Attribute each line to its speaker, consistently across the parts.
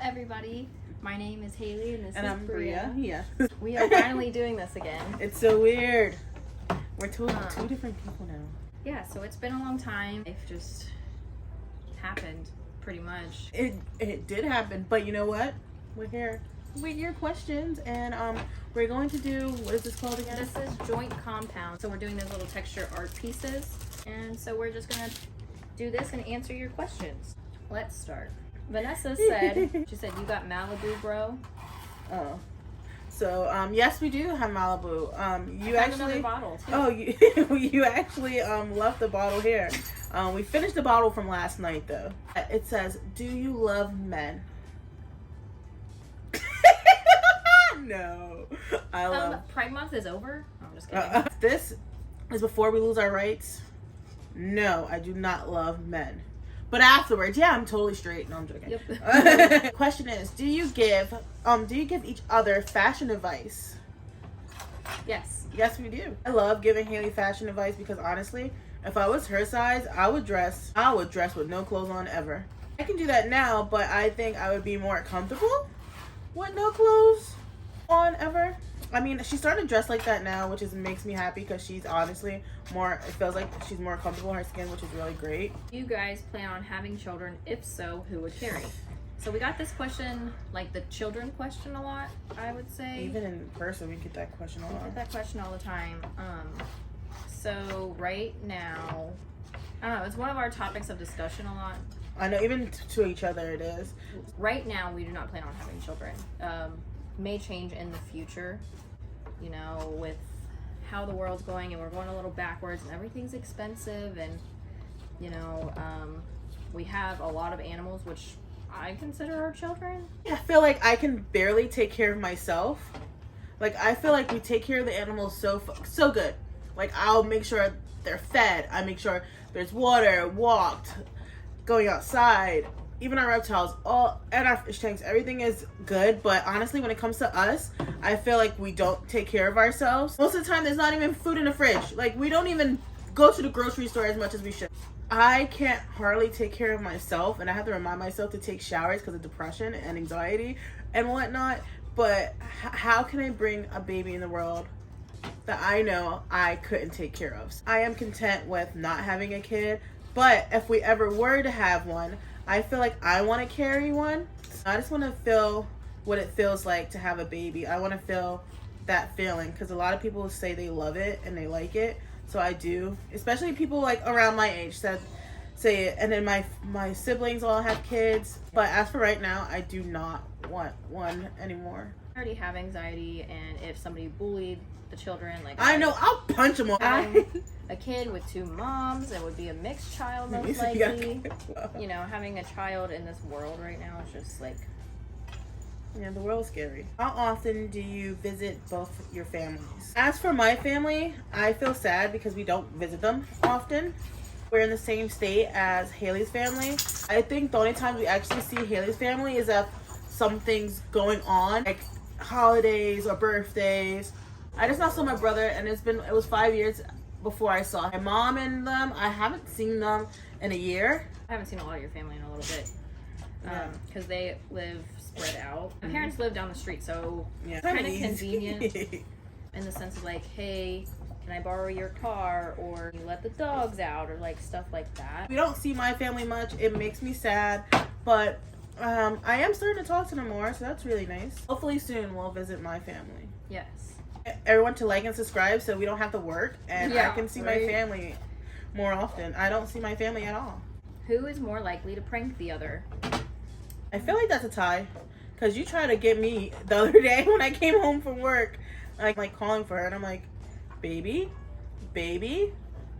Speaker 1: everybody. My name is Haley and this
Speaker 2: And
Speaker 1: is
Speaker 2: I'm
Speaker 1: Bria.
Speaker 2: Yeah.
Speaker 1: We are finally doing this again.
Speaker 2: It's so weird. We're two different people now.
Speaker 1: Yeah, so it's been a long time. Life just happened, pretty much.
Speaker 2: It did happen, but you know what? We're here with your questions, and we're going to do, what is this called again?
Speaker 1: This is joint compound. So we're doing those little texture art pieces. And so we're just gonna do this and answer your questions. Let's start. Vanessa said, she said, you got Malibu, bro?
Speaker 2: Oh. So, yes, we do have Malibu. You
Speaker 1: I
Speaker 2: actually...
Speaker 1: another bottle, too.
Speaker 2: Oh, you actually left the bottle here. We finished the bottle from last night, though. It says, do you love men? No. I love...
Speaker 1: Pride Month is over? I'm just kidding.
Speaker 2: This is before we lose our rights. No, I do not love men. But afterwards, yeah, I'm totally straight. No, I'm joking.
Speaker 1: Yep.
Speaker 2: Question is, do you give each other fashion advice?
Speaker 1: Yes.
Speaker 2: Yes, we do. I love giving Haley fashion advice because honestly, if I was her size, I would dress with no clothes on ever. I can do that now, but I think I would be more comfortable with no clothes on ever. I mean, she's starting to dress like that now, which makes me happy because she's honestly it feels like she's more comfortable in her skin, which is really great.
Speaker 1: Do you guys plan on having children? If so, who would carry? So we got this question, like the children question a lot, I would say.
Speaker 2: Even in person, we get that question a lot.
Speaker 1: We get that question all the time. So right now, I don't know, it's one of our topics of discussion a lot.
Speaker 2: I know, even to each other it is.
Speaker 1: Right now, we do not plan on having children. May change in the future, you know, with how the world's going, and we're going a little backwards and everything's expensive, and you know, we have a lot of animals which I consider our children.
Speaker 2: I feel like I can barely take care of myself. Like, I feel like we take care of the animals so good. Like, I'll make sure they're fed, I make sure there's water, walked, going outside, even our reptiles, and our fish tanks, everything is good. But honestly, when it comes to us, I feel like we don't take care of ourselves. Most of the time, there's not even food in the fridge. Like, we don't even go to the grocery store as much as we should. I can't hardly take care of myself, and I have to remind myself to take showers because of depression and anxiety and whatnot. But how can I bring a baby in the world that I know I couldn't take care of? I am content with not having a kid, but if we ever were to have one, I feel like I want to carry one. I just want to feel what it feels like to have a baby. I want to feel that feeling because a lot of people say they love it and they like it. So I do, especially people like around my age say it. And then my siblings all have kids. But as for right now, I do not want one anymore.
Speaker 1: I already have anxiety, and if somebody bullied the children, like
Speaker 2: I know, I'll punch them all.
Speaker 1: A kid with two moms, it would be a mixed child most likely. You know, having a child in this world right now is just like,
Speaker 2: yeah, the world's scary. How often do you visit both your families? As for my family, I feel sad because we don't visit them often. We're in the same state as Haley's family. I think the only time we actually see Haley's family is if something's going on, like holidays or birthdays. I just now saw my brother, and it was 5 years before I saw my mom and them. I haven't seen them in a year.
Speaker 1: I haven't seen a lot of your family in a little bit. Because they live spread out. My parents live down the street, so it's kind of convenient in the sense of like, hey, can I borrow your car, or you let the dogs out, or like stuff like that.
Speaker 2: We don't see my family much. It makes me sad, but I am starting to talk to them more, so that's really nice. Hopefully soon we'll visit my family.
Speaker 1: Yes.
Speaker 2: Everyone to like and subscribe so we don't have to work, and I can see my family more often. I don't see my family at all.
Speaker 1: Who is more likely to prank the other?
Speaker 2: I feel like that's a tie, because you tried to get me the other day when I came home from work, like calling for her, and I'm like, baby,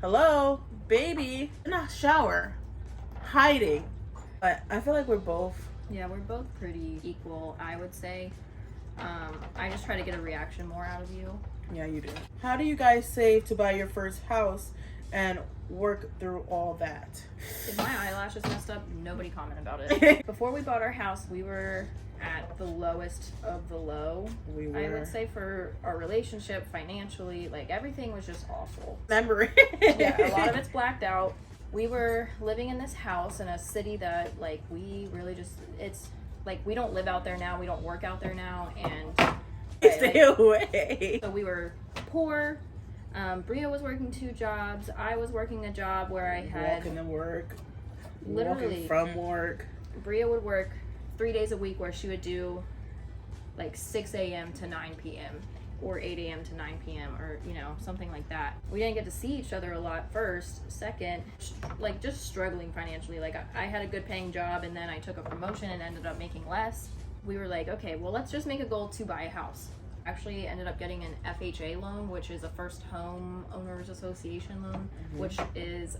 Speaker 2: hello, baby, in a shower, hiding. But I feel like we're both
Speaker 1: pretty equal, I would say. I just try to get a reaction more out of you.
Speaker 2: Yeah, you do. How do you guys save to buy your first house and work through all that?
Speaker 1: If my eyelashes messed up, nobody comment about it. Before we bought our house, we were at the lowest of the low.
Speaker 2: We were.
Speaker 1: I would say for our relationship, financially, like everything was just awful.
Speaker 2: Remember.
Speaker 1: Yeah, a lot of it's blacked out. We were living in this house in a city that like we really just, it's like, we don't live out there now, we don't work out there now, and
Speaker 2: Stay away.
Speaker 1: so we were poor. Bria was working 2 jobs. I was working a job where I had
Speaker 2: Walking to work.
Speaker 1: Literally.
Speaker 2: Walking from work.
Speaker 1: Bria would work 3 days a week, where she would do like 6 a.m. to 9 p.m. or 8 a.m. to 9 p.m. or, you know, something like that. We didn't get to see each other a lot first. Second, like, just struggling financially. Like, I had a good paying job, and then I took a promotion and ended up making less. We were like, okay, well, let's just make a goal to buy a house. Actually ended up getting an FHA loan, which is a First Home Owners Association loan, which is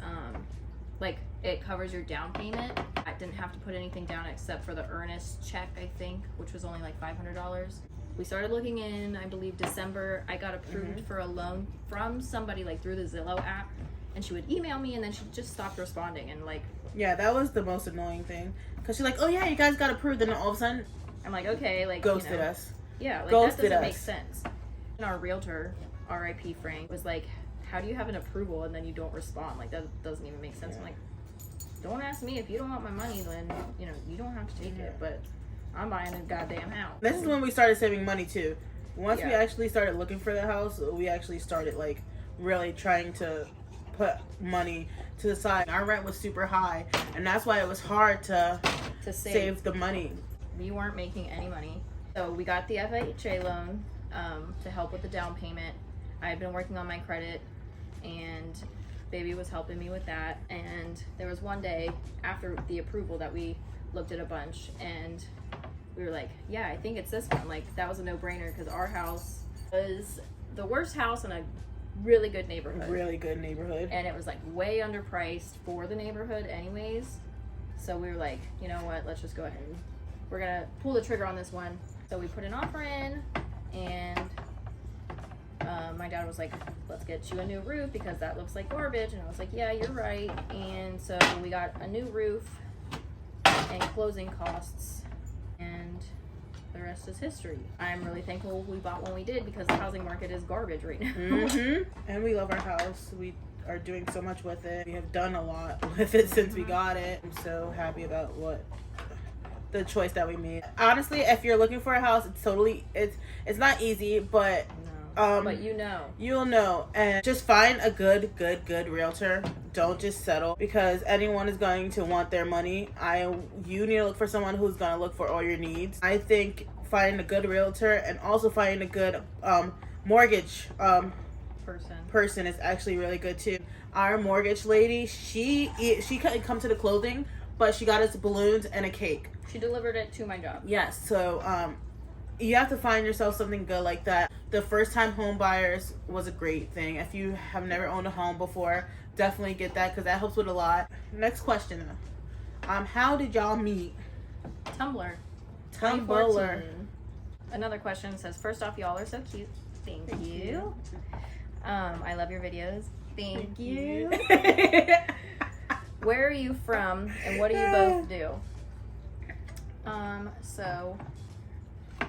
Speaker 1: like, it covers your down payment. I didn't have to put anything down except for the earnest check, I think, which was only like $500. We started looking in, I believe, December. I got approved for a loan from somebody, like, through the Zillow app, and she would email me, and then she just stopped responding. And, like,
Speaker 2: Yeah, that was the most annoying thing. Because she's like, oh yeah, you guys got approved, and then all of a sudden,
Speaker 1: I'm like, okay, like,
Speaker 2: ghosted
Speaker 1: you know,
Speaker 2: us.
Speaker 1: Yeah, like,
Speaker 2: Ghosted
Speaker 1: that doesn't make
Speaker 2: us.
Speaker 1: sense. And our realtor, R.I.P. Frank, was like, how do you have an approval and then you don't respond? Like, that doesn't even make sense. I'm like, don't ask me. If you don't want my money, then, you know, you don't have to take it. But I'm buying a goddamn house.
Speaker 2: This is when we started saving money too. Once we
Speaker 1: Yeah.
Speaker 2: actually started looking for the house, we actually started, like, really trying to put money to the side. Our rent was super high, and that's why it was hard to save the money.
Speaker 1: We weren't making any money. So we got the FHA loan to help with the down payment. I had been working on my credit, and baby was helping me with that. And there was one day after the approval that we looked at a bunch, and we were like, yeah, I think it's this one. Like, that was a no-brainer, because our house was the worst house in a really good neighborhood.
Speaker 2: Really good neighborhood.
Speaker 1: And it was, like, way underpriced for the neighborhood anyways. So we were like, you know what, let's just go ahead and we're gonna pull the trigger on this one. So we put an offer in, and my dad was like, let's get you a new roof because that looks like garbage. And I was like, yeah, you're right. And so we got a new roof and closing costs, and the rest is history. I'm really thankful we bought when we did, because the housing market is garbage right now.
Speaker 2: And we love our house. We are doing so much with it. We have done a lot with it since we got it. I'm so happy about the choice that we made. Honestly, if you're looking for a house, it's not easy, but
Speaker 1: But
Speaker 2: you'll know. And just find a good realtor. Don't just settle, because anyone is going to want their money. You need to look for someone who's going to look for all your needs. I think finding a good realtor and also finding a good mortgage person is actually really good too. Our mortgage lady, she couldn't come to the closing, but she got us balloons and a cake.
Speaker 1: She delivered it to my job.
Speaker 2: Yes, so you have to find yourself something good like that. The first time home buyers was a great thing. If you have never owned a home before, definitely get that, because that helps with a lot. Next question, how did y'all meet?
Speaker 1: Tumblr.
Speaker 2: Tumblr.
Speaker 1: 2014. Another question says, first off, y'all are so cute. Thank you. I love your videos. Thank you. Where are you from, and what do you both do? So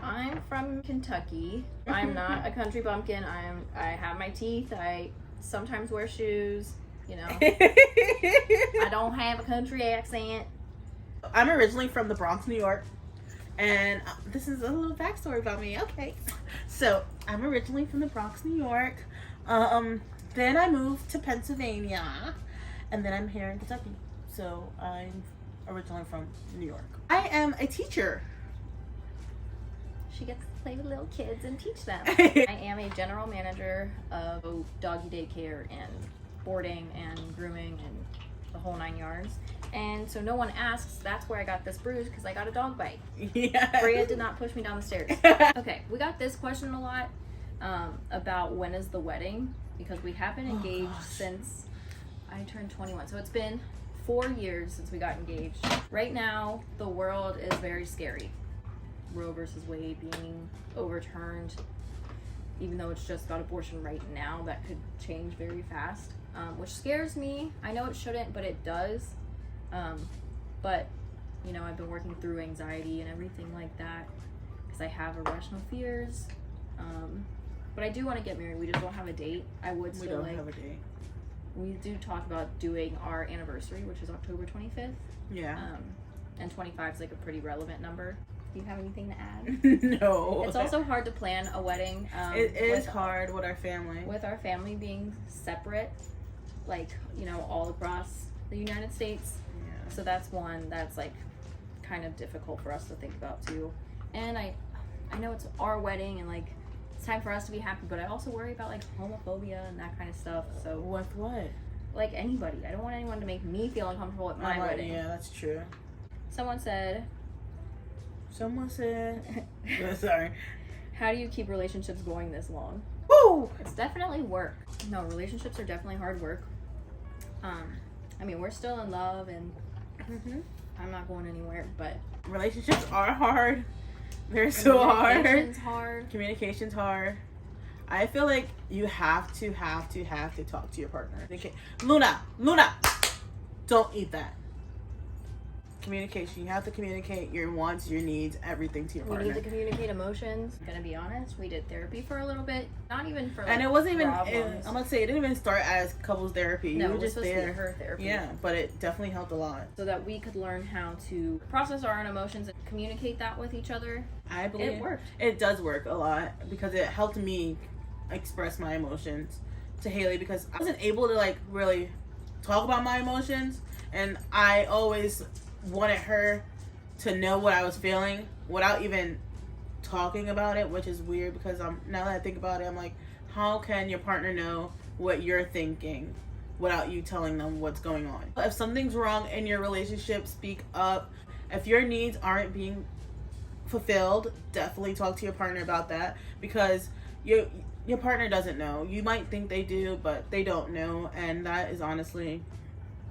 Speaker 1: I'm from Kentucky. I'm not a country bumpkin. I have my teeth. I sometimes wear shoes. You know, I don't have a country accent.
Speaker 2: I'm originally from the Bronx, New York. And this is a little backstory about me. Okay. So, I'm originally from the Bronx, New York. Then I moved to Pennsylvania. And then I'm here in Kentucky. So, I'm originally from New York. I am a teacher.
Speaker 1: She gets to play with little kids and teach them. I am a general manager of doggy daycare and boarding and grooming and the whole 9 yards. And so no one asks, that's where I got this bruise, because I got a dog bite.
Speaker 2: Yeah.
Speaker 1: Bria did not push me down the stairs. Okay, we got this question a lot about when is the wedding, because we have been engaged since I turned 21. So it's been 4 years since we got engaged. Right now, the world is very scary. Roe versus Wade being overturned, even though it's just about abortion right now, that could change very fast, which scares me. I know it shouldn't, but it does. But, you know, I've been working through anxiety and everything like that, because I have irrational fears. But I do want to get married. We just don't have a date. I would still
Speaker 2: We don't have a date.
Speaker 1: We do talk about doing our anniversary, which is October 25th.
Speaker 2: Yeah.
Speaker 1: And 25 is like a pretty relevant number. Do you have anything to add?
Speaker 2: No.
Speaker 1: It's also hard to plan a wedding.
Speaker 2: It is hard with our family.
Speaker 1: With our family being separate, like, you know, all across the United States.
Speaker 2: Yeah.
Speaker 1: So that's one that's like kind of difficult for us to think about too. And I know it's our wedding and like it's time for us to be happy, but I also worry about like homophobia and that kind of stuff. So
Speaker 2: With what?
Speaker 1: like anybody, I don't want anyone to make me feel uncomfortable at my wedding.
Speaker 2: Yeah, that's true.
Speaker 1: Someone said,
Speaker 2: Sorry.
Speaker 1: how do you keep relationships going this long?
Speaker 2: Woo!
Speaker 1: It's definitely work. No, relationships are definitely hard work. I mean, we're still in love and I'm not going anywhere, but
Speaker 2: Relationships are hard. They're so hard.
Speaker 1: communication's hard.
Speaker 2: Communication's hard. I feel like you have to talk to your partner. Luna, don't eat that. Communication. You have to communicate your wants, your needs, everything to your
Speaker 1: We
Speaker 2: partner.
Speaker 1: need to communicate emotions. Gonna be honest, we did therapy for a little bit. Not even for like,
Speaker 2: And it wasn't even.
Speaker 1: problems.
Speaker 2: I'm gonna say it didn't even start as couples therapy.
Speaker 1: No,
Speaker 2: You
Speaker 1: it
Speaker 2: were
Speaker 1: was
Speaker 2: just
Speaker 1: supposed to be
Speaker 2: there.
Speaker 1: her therapy.
Speaker 2: Yeah, but it definitely helped a lot.
Speaker 1: So that we could learn how to process our own emotions and communicate that with each other.
Speaker 2: I believe
Speaker 1: It worked.
Speaker 2: It does work a lot because it helped me express my emotions to Haley because I wasn't able to like really talk about my emotions, and I always wanted her to know what I was feeling without even talking about it, which is weird because now that I think about it, I'm like, how can your partner know what you're thinking without you telling them what's going on? If something's wrong in your relationship, speak up. If your needs aren't being fulfilled, definitely talk to your partner about that because your partner doesn't know. You might think they do, but they don't know, and that is honestly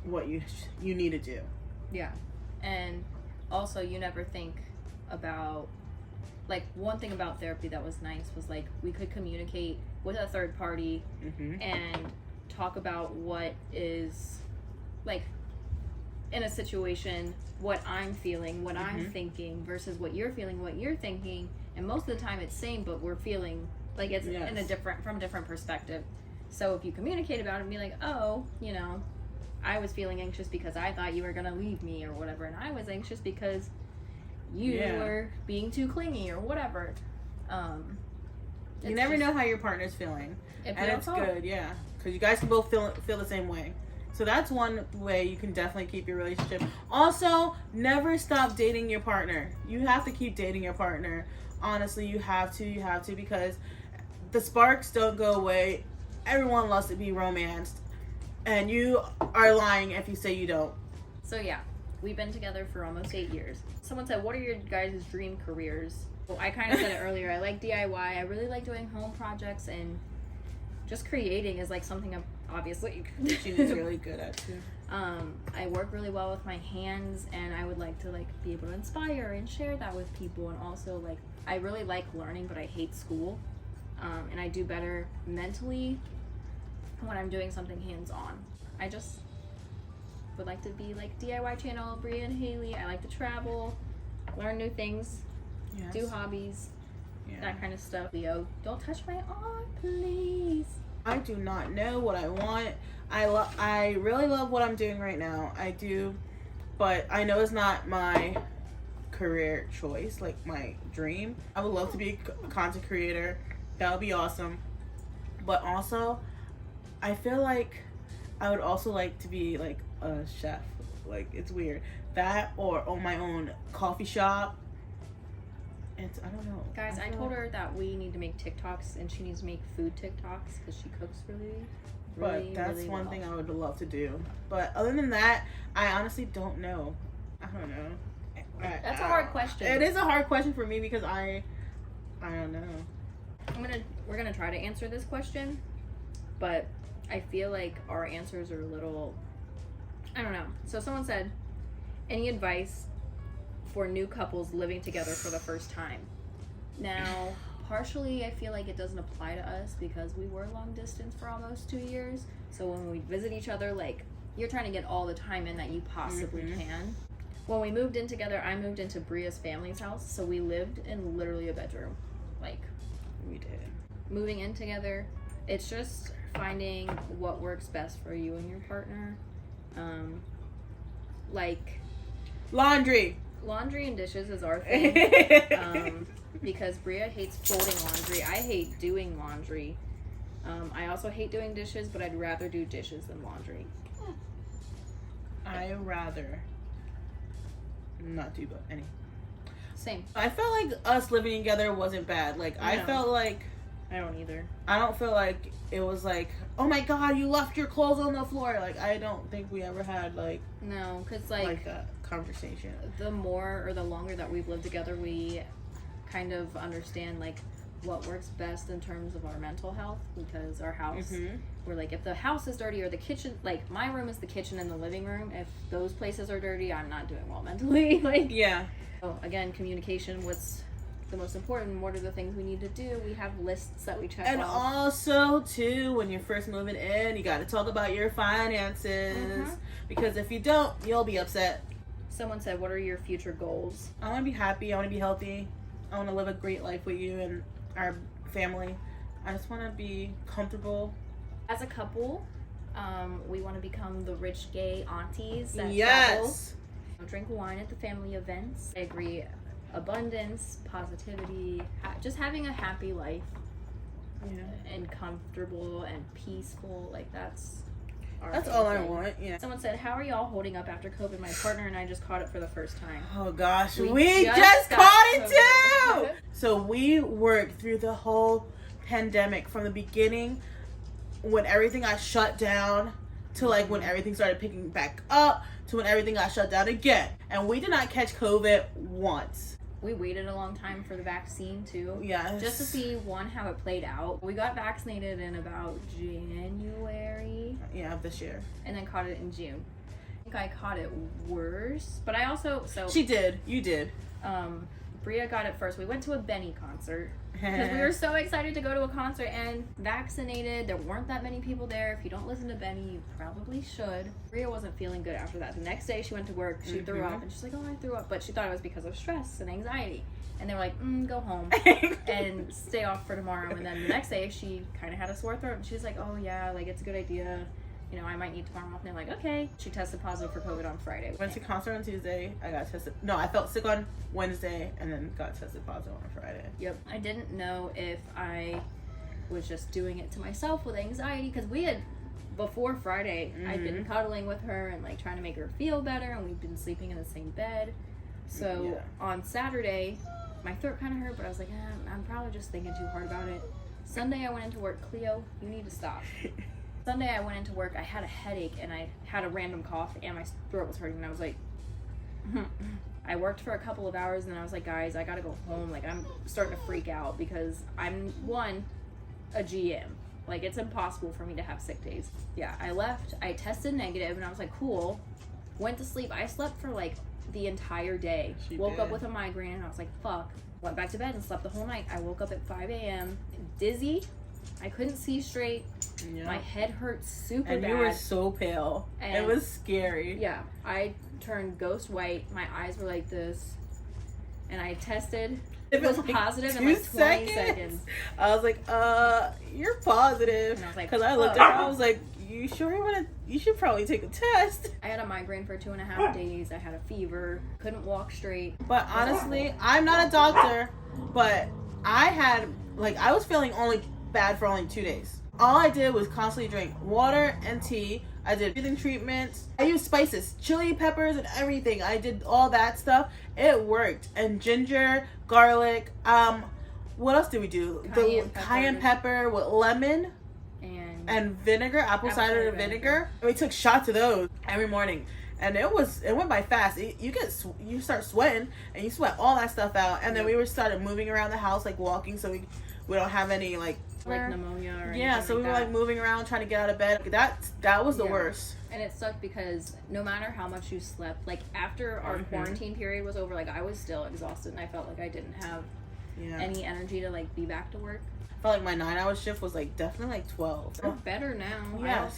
Speaker 2: what you need to do.
Speaker 1: Yeah. And also, you never think about, like, one thing about therapy that was nice was, like, we could communicate with a third party and talk about what is, like, in a situation, what I'm feeling, what I'm thinking versus what you're feeling, what you're thinking. And most of the time it's same, but we're feeling like it's in a from a different perspective. So if you communicate about it and be like, oh, you know, I was feeling anxious because I thought you were going to leave me or whatever. And I was anxious because you were being too clingy or whatever.
Speaker 2: You never know how your partner's feeling. And it's good, yeah. Because you guys can both feel the same way. So that's one way you can definitely keep your relationship. Also, never stop dating your partner. You have to keep dating your partner. Honestly, you have to because the sparks don't go away. Everyone loves to be romanced. And you are lying if you say you don't.
Speaker 1: So yeah, we've been together for almost 8 years. Someone said, what are your guys' dream careers? Well, I kind of said it earlier. I like DIY. I really like doing home projects, and just creating is like something I'm obviously
Speaker 2: She's really good at too.
Speaker 1: I work really well with my hands, and I would like to like be able to inspire and share that with people. And also, like, I really like learning, but I hate school. And I do better mentally when I'm doing something hands-on. I just would like to be like DIY channel, Bria and Haley. I like to travel, learn new things, do hobbies, that kind of stuff. Leo, don't touch my arm, please.
Speaker 2: I do not know what I want. I really love what I'm doing right now. I do, but I know it's not my career choice, like my dream. I would love to be a content creator. That would be awesome. But also, I feel like I would also like to be like a chef. Like, it's weird. That or own my own coffee shop. I don't know.
Speaker 1: Guys, I told her that we need to make TikToks, and she needs to make food TikToks because she cooks really
Speaker 2: But that's
Speaker 1: really
Speaker 2: one
Speaker 1: well.
Speaker 2: thing I would love to do. But other than that, I honestly don't know. I don't know.
Speaker 1: That's a hard question.
Speaker 2: It is a hard question for me because I don't know.
Speaker 1: We're gonna try to answer this question, but I feel like our answers are a little, I don't know. So someone said, any advice for new couples living together for the first time? Now, partially I feel like it doesn't apply to us because we were long distance for almost 2 years. So when we visit each other, like, you're trying to get all the time in that you possibly can. When we moved in together, I moved into Bria's family's house, so we lived in literally a bedroom. Like,
Speaker 2: We did.
Speaker 1: moving in together, it's just finding what works best for you and your partner. Like
Speaker 2: Laundry.
Speaker 1: laundry and dishes is our thing. Because Bria hates folding laundry. I hate doing laundry. I also hate doing dishes, but I'd rather do dishes than laundry.
Speaker 2: I rather not do both. Any.
Speaker 1: Same.
Speaker 2: I felt like us living together wasn't bad. Like, I
Speaker 1: No.
Speaker 2: felt like...
Speaker 1: I don't either.
Speaker 2: I don't feel like it was like, oh my god, you left your clothes on the floor. Like, I don't think we ever had, like...
Speaker 1: No, because,
Speaker 2: like that conversation.
Speaker 1: the more or the longer that we've lived together, we kind of understand, like, what works best in terms of our mental health, because our house, we're like, if the house is dirty or the kitchen, like, my room is the kitchen and the living room. If those places are dirty, I'm not doing well mentally. Like,
Speaker 2: Yeah.
Speaker 1: so again, communication, what's the most important, what are the things we need to do? We have lists that we check
Speaker 2: And
Speaker 1: off.
Speaker 2: also, too, when you're first moving in, you got to talk about your finances. Because if you don't, you'll be upset.
Speaker 1: Someone said, what are your future goals?
Speaker 2: I want to be happy. I want to be healthy. I want to live a great life with you and our family. I just want to be comfortable.
Speaker 1: As a couple, we want to become the rich gay aunties that travel.
Speaker 2: Yes.
Speaker 1: Drink wine at the family events. I agree. Abundance, positivity, just having a happy life, and comfortable and peaceful. Like, that's
Speaker 2: That's
Speaker 1: main
Speaker 2: all I
Speaker 1: thing.
Speaker 2: want. Yeah.
Speaker 1: Someone said, how are y'all holding up after COVID? My partner and I just caught it for the first time.
Speaker 2: Oh gosh,
Speaker 1: We
Speaker 2: we
Speaker 1: just
Speaker 2: just
Speaker 1: got
Speaker 2: caught it
Speaker 1: COVID.
Speaker 2: too. So we worked through the whole pandemic from the beginning, when everything got shut down, to like when everything started picking back up, to when everything got shut down again. And we did not catch COVID once.
Speaker 1: We waited a long time for the vaccine too.
Speaker 2: Yes.
Speaker 1: Just to see, one, how it played out. We got vaccinated in about January.
Speaker 2: Yeah, of this year.
Speaker 1: And then caught it in June. I think I caught it worse. But I also,
Speaker 2: She did. You did.
Speaker 1: Bria got it first. We went to a Benny concert. Because we were so excited to go to a concert and vaccinated. There weren't that many people there. If you don't listen to Benny, you probably should. Bria wasn't feeling good after that. The next day she went to work. She threw up. And she's like, oh, I threw up. But she thought it was because of stress and anxiety. And they were like, go home and stay off for tomorrow. And then the next day she kind of had a sore throat. And she's like, oh, yeah, like, it's a good idea. You know, I might need tomorrow off. And they're like, okay. She tested positive for COVID on Friday.
Speaker 2: Went to concert on Tuesday. I got tested. No, I felt sick on Wednesday and then got tested positive on Friday.
Speaker 1: Yep. I didn't know if I was just doing it to myself with anxiety, because we had, before Friday, I'd been cuddling with her and like trying to make her feel better, and we've been sleeping in the same bed. So on Saturday, my throat kind of hurt, but I was like, I'm probably just thinking too hard about it. Sunday I went into work. Cleo, you need to stop. Sunday I went into work, I had a headache and I had a random cough and my throat was hurting, and I was like, I worked for a couple of hours and then I was like, guys, I gotta go home. Like, I'm starting to freak out because I'm, one, a GM. Like, it's impossible for me to have sick days. Yeah, I left, I tested negative and I was like, cool. Went to sleep. I slept for like the entire day. Woke up with a migraine and I was like, fuck. Went back to bed and slept the whole night. I woke up at 5 a.m. dizzy. I couldn't see straight.
Speaker 2: Yeah.
Speaker 1: My head hurt super
Speaker 2: and
Speaker 1: bad.
Speaker 2: You were so pale.
Speaker 1: And
Speaker 2: it was scary.
Speaker 1: Yeah, I turned ghost white. My eyes were like this. And I tested. It was
Speaker 2: like
Speaker 1: positive in like 20 seconds.
Speaker 2: I was like, you're positive.
Speaker 1: And I was like,
Speaker 2: because I looked at her, I was like, you sure you want to, you should probably take a test.
Speaker 1: I had a migraine for 2.5 days. I had a fever. Couldn't walk straight.
Speaker 2: But honestly, I'm not a doctor, but I was feeling only bad for only 2 days. All I did was constantly drink water and tea. I did breathing treatments. I used spices, chili peppers and everything. I did all that stuff. It worked. And ginger, garlic, what else did we do? Cayenne pepper with lemon and vinegar, apple cider vinegar. And we took shots of those every morning. And it went by fast. You start sweating and you sweat all that stuff out. And then we started moving around the house, like walking, so we don't have any like
Speaker 1: pneumonia or anything.
Speaker 2: Yeah, so we were like moving around trying to get out of bed. That was the worst.
Speaker 1: And it sucked because no matter how much you slept, like after our quarantine period was over, like I was still exhausted and I felt like I didn't have any energy to like be back to work.
Speaker 2: I felt like my 9-hour shift was like definitely like 12.
Speaker 1: It's better now.
Speaker 2: Yes.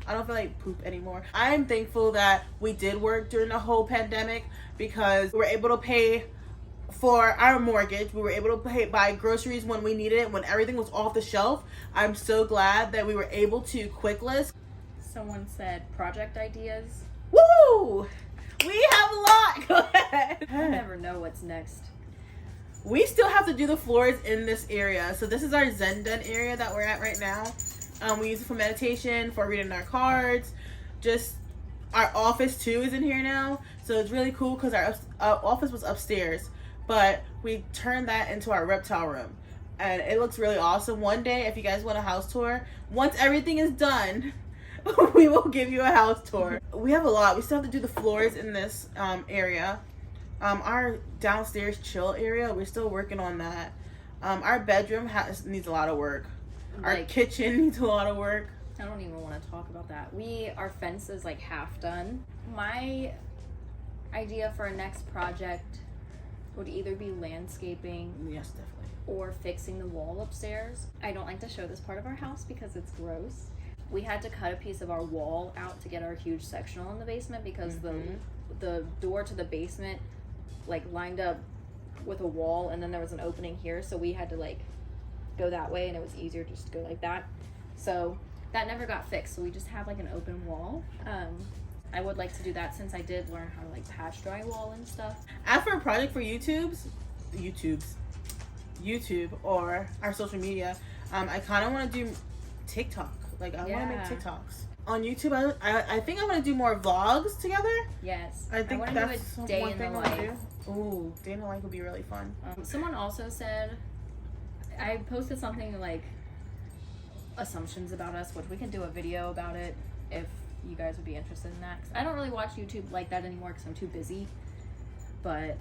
Speaker 2: I don't feel like poop anymore. I'm thankful that we did work during the whole pandemic because we were able to pay for our mortgage. We were able to buy groceries when we needed it, when everything was off the shelf. I'm so glad that we were able to quick list.
Speaker 1: Someone said project ideas.
Speaker 2: Woo! We have a lot. Go ahead.
Speaker 1: I never know what's next.
Speaker 2: We still have to do the floors in this area. So this is our Zen Den area that we're at right now. We use it for meditation, for reading our cards. Just our office too is in here now. So it's really cool because our office was upstairs, but we turned that into our reptile room. And it looks really awesome. One day, if you guys want a house tour, once everything is done, we will give you a house tour. We have a lot. We still have to do the floors in this area. Our downstairs chill area, we're still working on that. Our bedroom needs a lot of work. Our kitchen needs a lot of work.
Speaker 1: I don't even want to talk about that. Our fence is like half done. My idea for a next project would either be landscaping.
Speaker 2: Yes, definitely.
Speaker 1: Or fixing the wall upstairs. I don't like to show this part of our house because it's gross. We had to cut a piece of our wall out to get our huge sectional in the basement because the door to the basement like lined up with a wall, and then there was an opening here, so we had to like go that way, and it was easier just to go like that. So that never got fixed, so we just have like an open wall. I would like to do that since I did learn how to like patch drywall and stuff.
Speaker 2: After a project for YouTube or our social media, I kind of want to do TikTok. Like I want to make TikToks on YouTube. I think I want to do more vlogs together.
Speaker 1: Yes,
Speaker 2: I think
Speaker 1: wanna
Speaker 2: that's
Speaker 1: do a day
Speaker 2: one
Speaker 1: in
Speaker 2: thing
Speaker 1: the
Speaker 2: I want to
Speaker 1: life.
Speaker 2: do. Ooh, day in the life would be really fun.
Speaker 1: Someone also said, I posted something like assumptions about us, which we can do a video about it if you guys would be interested in that. 'Cause I don't really watch YouTube like that anymore because I'm too busy. But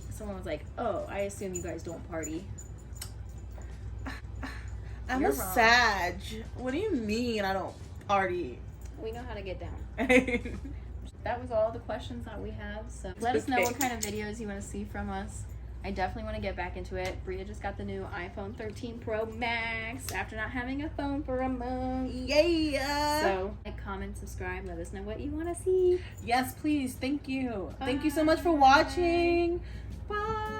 Speaker 1: someone was like, "Oh, I assume you guys don't party."
Speaker 2: I'm
Speaker 1: You're
Speaker 2: a
Speaker 1: wrong.
Speaker 2: Sag. What do you mean I don't party?
Speaker 1: We know how to get down. That was all the questions that we have. So let us know
Speaker 2: Okay.
Speaker 1: what kind of videos you want to see from us. I definitely want to get back into it. Bria just got the new iPhone 13 Pro Max after not having a phone for a month.
Speaker 2: Yeah.
Speaker 1: So like, comment, subscribe, let us know what you want to see.
Speaker 2: Yes, please. Thank you. Thank you so
Speaker 1: Bye.
Speaker 2: much for watching. Bye.